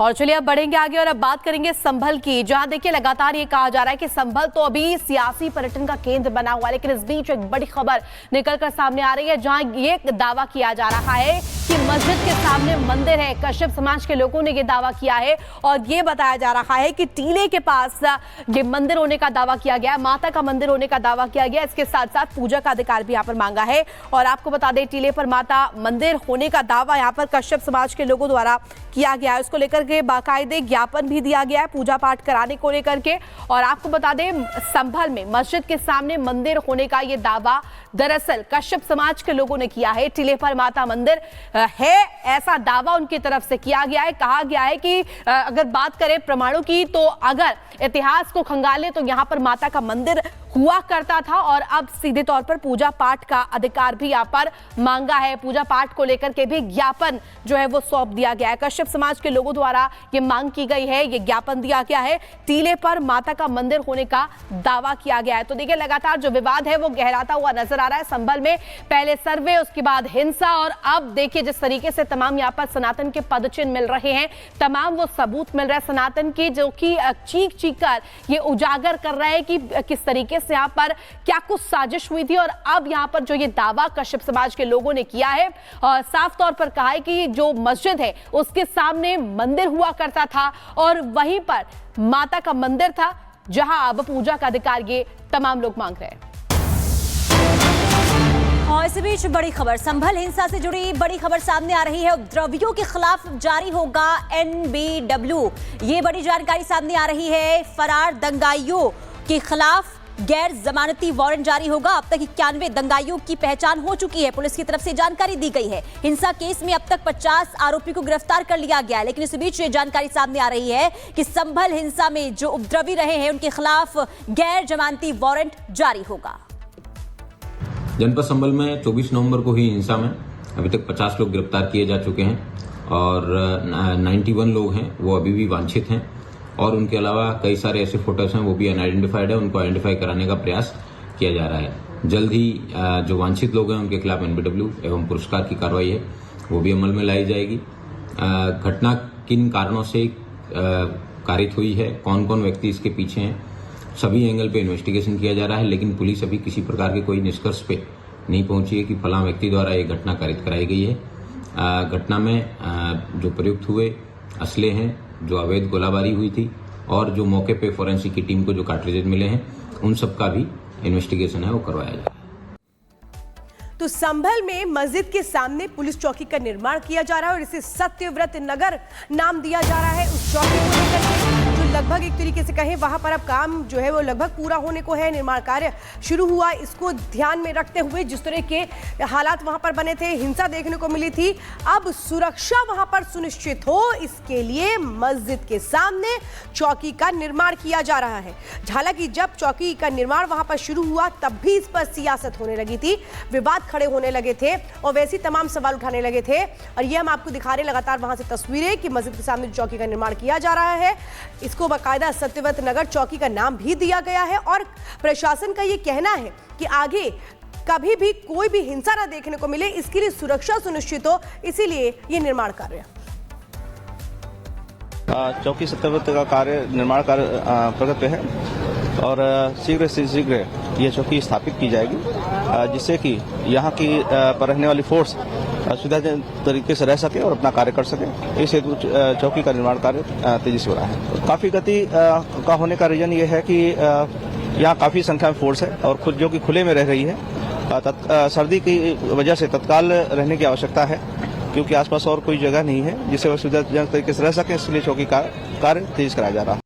और चलिए अब बढ़ेंगे आगे और अब बात करेंगे संभल की, जहां देखिए लगातार ये कहा जा रहा है कि संभल तो अभी सियासी पर्यटन का केंद्र बना हुआ है, लेकिन इस बीच एक बड़ी खबर निकलकर सामने आ रही है, जहां ये दावा किया जा रहा है कि मस्जिद के सामने मंदिर है। कश्यप समाज के लोगों ने ये दावा किया है और ये बताया जा रहा है कि टीले के पास ये मंदिर होने का दावा किया गया, माता का मंदिर होने का दावा किया गया। इसके साथ साथ पूजा का अधिकार भी यहाँ पर मांगा है। और आपको बता दें, टीले पर माता मंदिर होने का दावा यहाँ पर कश्यप समाज के लोगों द्वारा किया गया है। उसको लेकर के बाकायदे ज्ञापन भी दिया गया है पूजा पाठ कराने को लेकर के। और आपको बता दें, संभल में मस्जिद के सामने मंदिर होने का ये दावा दरअसल कश्यप समाज के लोगों ने किया है। टीले पर माता मंदिर है, ऐसा दावा उनकी तरफ से किया गया है। कहा गया है कि अगर बात करें प्रमाणों की, तो अगर इतिहास को खंगाले तो यहाँ पर माता का मंदिर हुआ करता था और अब सीधे तौर पर पूजा पाठ का अधिकार भी यहाँ पर मांगा है। पूजा पाठ को लेकर के भी ज्ञापन जो है वो सौंप दिया गया है। कश्यप समाज के लोगों द्वारा ये मांग की गई है, ये ज्ञापन दिया गया है। टीले पर माता का मंदिर होने का दावा किया गया है। तो देखिए, लगातार जो विवाद है वो गहराता हुआ नजर आ रहा है। संभल में पहले सर्वे, उसके बाद हिंसा, और अब देखिए जिस तरीके से तमाम यहाँ पर सनातन के पदचिन्ह मिल रहे हैं, तमाम वो सबूत मिल रहे हैं सनातन की, जो कि चीख चीख कर ये उजागर कर रहे हैं कि किस तरीके से यहाँ पर क्या कुछ साजिश हुई थी। और अब यहाँ पर जो ये दावा कश्यप समाज के लोगों ने किया है, साफ तौर पर कहा है कि जो मस्जिद है उसके सामने मंदिर हुआ करता था और वहीं पर माता का मंदिर था, जहां अब पूजा का अधिकार ये तमाम लोग मांग रहे हैं। और इस बीच बड़ी खबर, संभल हिंसा से जुड़ी बड़ी खबर सामने आ रही है। उपद्रवियों के खिलाफ जारी होगा NBW, ये बड़ी जानकारी सामने आ रही है। फरार दंगाइयों के खिलाफ गैर जमानती वारंट जारी होगा। अब तक 91 दंगाइयों की पहचान हो चुकी है, पुलिस की तरफ से जानकारी दी गई है। हिंसा केस में अब तक 50 आरोपी को गिरफ्तार कर लिया गया है। लेकिन इस बीच ये जानकारी सामने आ रही है कि संभल हिंसा में जो उपद्रवी रहे हैं उनके खिलाफ गैर जमानती वारंट जारी होगा। जनपद संभल में 24 नवंबर को हुई हिंसा में अभी तक 50 लोग गिरफ्तार किए जा चुके हैं और 91 लोग हैं वो अभी भी वांछित हैं। और उनके अलावा कई सारे ऐसे फोटोज हैं वो भी अनआइडेंटिफाइड है, उनको आइडेंटिफाई कराने का प्रयास किया जा रहा है। जल्द ही जो वांछित लोग हैं उनके खिलाफ NBW एवं पुरस्कार की कार्रवाई है वो भी अमल में लाई जाएगी। घटना किन कारणों से कारित हुई है, कौन कौन व्यक्ति इसके पीछे हैं, सभी एंगल पे इन्वेस्टिगेशन किया जा रहा है। लेकिन पुलिस अभी किसी प्रकार के कोई निष्कर्ष पे नहीं पहुंची है कि फलां व्यक्ति द्वारा ये घटना कारित कराई गई है। घटना में जो प्रयुक्त हुए असले हैं, जो अवैध गोलाबारी हुई थी और जो मौके पे फोरेंसिक की टीम को जो कार्ट्रिजेज मिले हैं, उन सब का भी इन्वेस्टिगेशन है वो करवाया जाएगा। तो संभल में मस्जिद के सामने पुलिस चौकी का निर्माण किया जा रहा है और इसे सत्यव्रत नगर नाम दिया जा रहा है। उस चौकी को लेकर जो लगभग एक तरीके से कहें वहां पर अब काम जो है वो लगभग पूरा होने को है, निर्माण कार्य शुरू हुआ। इसको ध्यान में रखते हुए जिस तरह के हालात वहां पर बने थे, हिंसा देखने को मिली थी, अब सुरक्षा वहां पर सुनिश्चित हो इसके लिए मस्जिद के सामने चौकी का निर्माण किया जा रहा है। हालांकि जब चौकी का निर्माण वहां पर शुरू हुआ तब भी इस पर सियासत होने लगी थी, विवाद खड़े होने लगे थे और वैसे तमाम सवाल उठाने लगे थे। और ये हम आपको दिखा रहे हैं लगातार वहां से तस्वीरें कि मस्जिद के सामने चौकी का निर्माण किया जा रहा है। इसको बाकायदा सत्यव्रत नगर चौकी का नाम भी दिया गया है और प्रशासन का ये कहना है कि आगे कभी भी कोई भी हिंसा ना देखने को मिले, इसके लिए सुरक्षा सुनिश्चित हो, इसीलिए ये निर्माण कार्य। चौकी सत्यव्रत का कार्य निर्माण कार्य प्रगति पे है और शीघ्र से शीघ्र ये चौकी स्थापित की जाएगी, जिससे कि यहाँ की पर रहने वाली फोर्स सुविधाजनक तरीके से रह सके और अपना कार्य कर सके। इस हेतु चौकी का निर्माण कार्य तेजी से हो रहा है। काफी गति का होने का रीजन ये है कि यहाँ काफी संख्या में फोर्स है और खुद जो कि खुले में रह रही है। सर्दी की वजह से तत्काल रहने की आवश्यकता है, क्योंकि आसपास और कोई जगह नहीं है जिससे वह सुविधाजनक तरीके से रह सके, इसलिए चौकी का कार्य तेज कराया जा रहा है।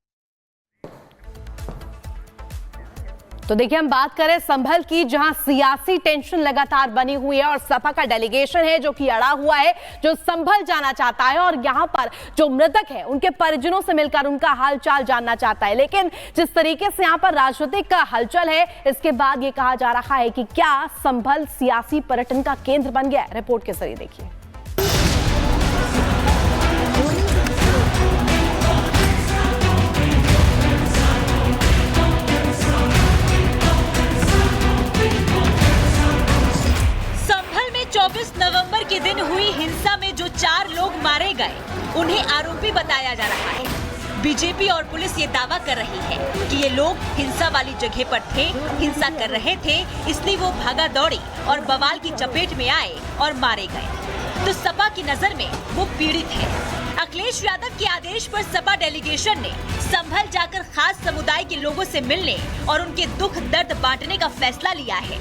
तो देखिए, हम बात करें संभल की, जहां सियासी टेंशन लगातार बनी हुई है और सपा का डेलीगेशन है जो कि अड़ा हुआ है, जो संभल जाना चाहता है और यहां पर जो मृतक है उनके परिजनों से मिलकर उनका हालचाल जानना चाहता है। लेकिन जिस तरीके से यहां पर राजनीतिक का हलचल है, इसके बाद ये कहा जा रहा है कि क्या संभल सियासी पर्यटन का केंद्र बन गया है। रिपोर्ट के जरिए देखिए। नवंबर के दिन हुई हिंसा में जो 4 लोग मारे गए, उन्हें आरोपी बताया बताया जा रहा है। बीजेपी और पुलिस ये दावा कर रही है कि ये लोग हिंसा वाली जगह पर थे, हिंसा कर रहे थे, इसलिए वो भागा दौड़ी और बवाल की चपेट में आए और मारे गए। तो सपा की नजर में वो पीड़ित है। अखिलेश यादव के आदेश पर सपा डेलीगेशन ने संभल जाकर खास समुदाय के लोगों से मिलने और उनके दुख दर्द बांटने का फैसला लिया है।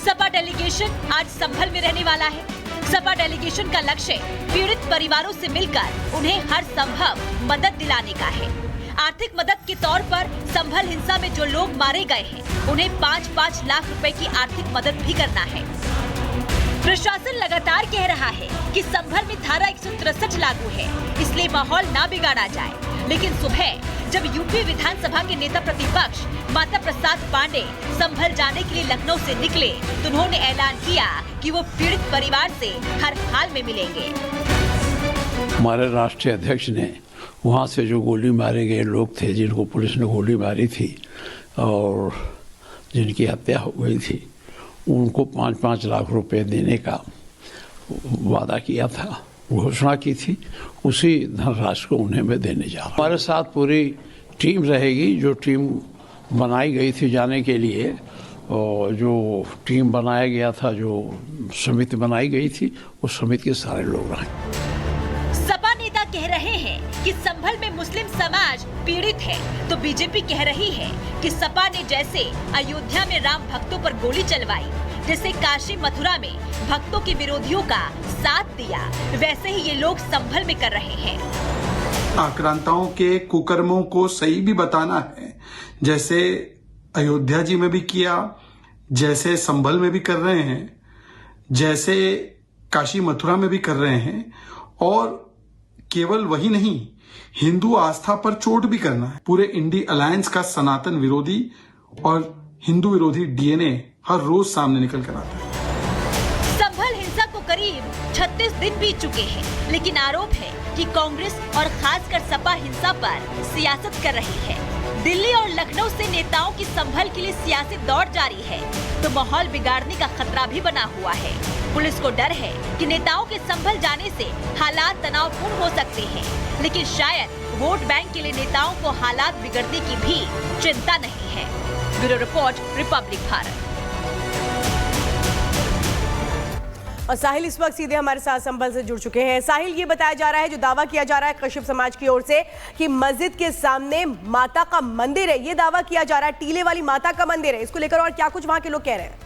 सपा डेलीगेशन आज संभल में रहने वाला है। सपा डेलीगेशन का लक्ष्य पीड़ित परिवारों से मिलकर उन्हें हर संभव मदद दिलाने का है। आर्थिक मदद के तौर पर संभल हिंसा में जो लोग मारे गए हैं उन्हें 5-5 लाख रुपए की आर्थिक मदद भी करना है। प्रशासन लगातार कह रहा है कि संभल में धारा 163 लागू है, इसलिए माहौल ना बिगाड़ा जाए। लेकिन सुबह जब यूपी विधानसभा के नेता प्रतिपक्ष माता प्रसाद पांडे संभल जाने के लिए लखनऊ से निकले तो उन्होंने ऐलान किया कि वो पीड़ित परिवार से हर हाल में मिलेंगे। हमारे राष्ट्रीय अध्यक्ष ने वहाँ से जो गोली मारे गए लोग थे, जिनको पुलिस ने गोली मारी थी और जिनकी हत्या हो गई थी, उनको 5-5 लाख रुपए देने का वादा किया था, घोषणा की थी। उसी धनराशि को उन्हें मैं देने जा रहा हूँ। हमारे साथ पूरी टीम रहेगी। जो टीम बनाई गई थी जाने के लिए, और जो टीम बनाया गया था, जो समिति बनाई गई थी, उस समिति के सारे लोग रहे। सपा नेता कह रहे हैं कि संभल में मुस्लिम समाज पीड़ित है, तो बीजेपी कह रही है कि सपा ने जैसे अयोध्या में राम भक्तों पर गोली चलवाई, जैसे काशी मथुरा में भक्तों के विरोधियों का साथ दिया, वैसे ही ये लोग संभल में कर रहे हैं। आक्रांताओं के कुकर्मों को सही भी बताना है, जैसे अयोध्या जी में भी किया, जैसे संभल में भी कर रहे हैं, जैसे काशी मथुरा में भी कर रहे हैं, और केवल वही नहीं, हिंदू आस्था पर चोट भी करना है। पूरे इंडी अलायंस का सनातन विरोधी और हिंदू विरोधी डीएनए हर रोज सामने निकल कर आता है। संभल हिंसा को करीब 36 दिन बीत चुके हैं, लेकिन आरोप है कि कांग्रेस और खासकर सपा हिंसा पर सियासत कर रही है। दिल्ली और लखनऊ से नेताओं की संभल के लिए सियासी दौड़ जारी है, तो माहौल बिगाड़ने का खतरा भी बना हुआ है। पुलिस को डर है कि नेताओं के संभल जाने से हालात तनावपूर्ण हो सकते हैं, लेकिन शायद वोट बैंक के लिए नेताओं को हालात बिगड़ने की भी चिंता नहीं है। Bureau report, Republic Bharat. और साहिल इस वक्त सीधे हमारे साथ संभल से जुड़ चुके हैं। साहिल, ये बताया जा रहा है, जो दावा किया जा रहा है कश्यप समाज की ओर से कि मस्जिद के सामने माता का मंदिर है, ये दावा किया जा रहा है, टीले वाली माता का मंदिर है, इसको लेकर और क्या कुछ वहां के लोग कह रहे हैं?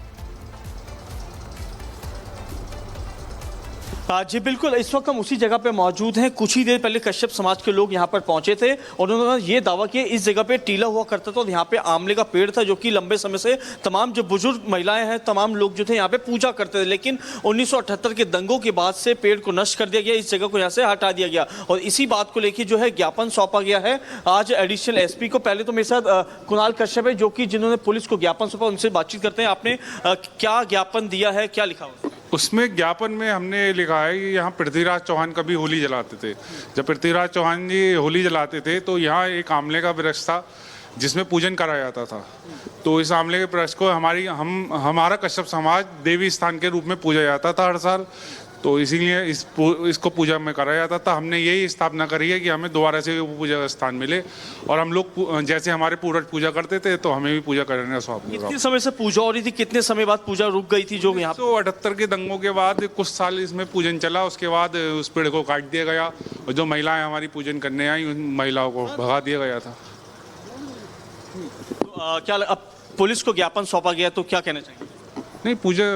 जी बिल्कुल, इस वक्त हम उसी जगह पे मौजूद हैं। कुछ ही देर पहले कश्यप समाज के लोग यहाँ पर पहुंचे थे और उन्होंने ये दावा किया इस जगह पे टीला हुआ करता था और यहाँ पे आंवले का पेड़ था, जो कि लंबे समय से तमाम जो बुजुर्ग महिलाएं हैं, तमाम लोग जो थे यहाँ पे पूजा करते थे। लेकिन 1978 के दंगों के बाद से पेड़ को नष्ट कर दिया गया, इस जगह को यहाँ से हटा दिया गया और इसी बात को लेकर जो है ज्ञापन सौंपा गया है आज एडिशनल एसपी को। पहले तो मेरे साथ कुणाल कश्यप है, जो कि जिन्होंने पुलिस को ज्ञापन सौंपा, उनसे बातचीत करते हैं। आपने क्या ज्ञापन दिया है, क्या लिखा हुआ? उसमें ज्ञापन में हमने लिखा है कि यहाँ पृथ्वीराज चौहान कभी होली जलाते थे। जब पृथ्वीराज चौहान जी होली जलाते थे तो यहाँ एक आंवले का वृक्ष था जिसमें पूजन कराया जाता था। तो इस आंवले के वृक्ष को हमारा कश्यप समाज देवी स्थान के रूप में पूजा जाता था हर साल, तो इसीलिए इसको पूजा में कराया जाता था। हमने यही स्थापना करी है कि हमें दोबारा से वो पूजा का स्थान मिले और हम लोग जैसे हमारे पूर्वज पूजा करते थे तो हमें भी पूजा करने का सौभाग्य। कितने समय से पूजा हो रही थी, कितने समय बाद पूजा रुक गई थी? जो यहाँ 1978 के दंगों के बाद कुछ साल इसमें पूजन चला, उसके बाद उस पेड़ को काट दिया गया और जो महिलाएं हमारी पूजन करने आई उन महिलाओं को भगा दिया गया था। क्या अब पुलिस को ज्ञापन सौंपा गया, तो क्या कहना चाहिए? नहीं,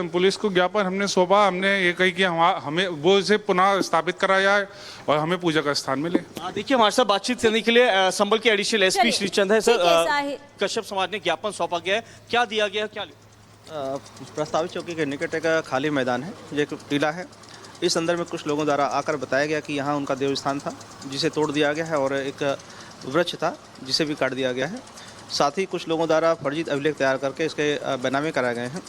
पुलिस को ज्ञापन हमने सौंपा, हमने ये कही कि हमें वो इसे पुनः स्थापित करा जाए और हमें पूजा का स्थान मिले। देखिए, हमारे साथ बातचीत करने के लिए संभल के एडिशनल एसपी श्रीचंद है। सर, कश्यप समाज ने ज्ञापन सौंपा गया है, क्या दिया गया, क्या प्रस्तावित चौकी के निकट एक खाली मैदान है, ये एक टीला है। इस संदर्भ में कुछ लोगों द्वारा आकर बताया गया कि यहाँ उनका देव स्थान था जिसे तोड़ दिया गया है और एक वृक्ष था जिसे भी काट दिया गया है। साथ ही कुछ लोगों द्वारा फर्जी अभिलेख तैयार करके इसके बैनामे कराए गए हैं।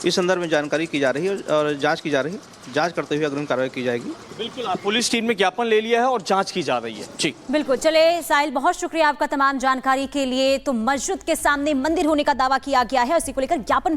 इस संदर्भ में जानकारी की जा रही है और जांच की जा रही है। जांच करते हुए अग्रिम कार्रवाई की जाएगी। बिल्कुल, पुलिस टीम ने ज्ञापन ले लिया है और जांच की जा रही है। जी बिल्कुल। चले साहिल, बहुत शुक्रिया आपका तमाम जानकारी के लिए। तो मस्जिद के सामने मंदिर होने का दावा किया गया है, इसी को लेकर ज्ञापन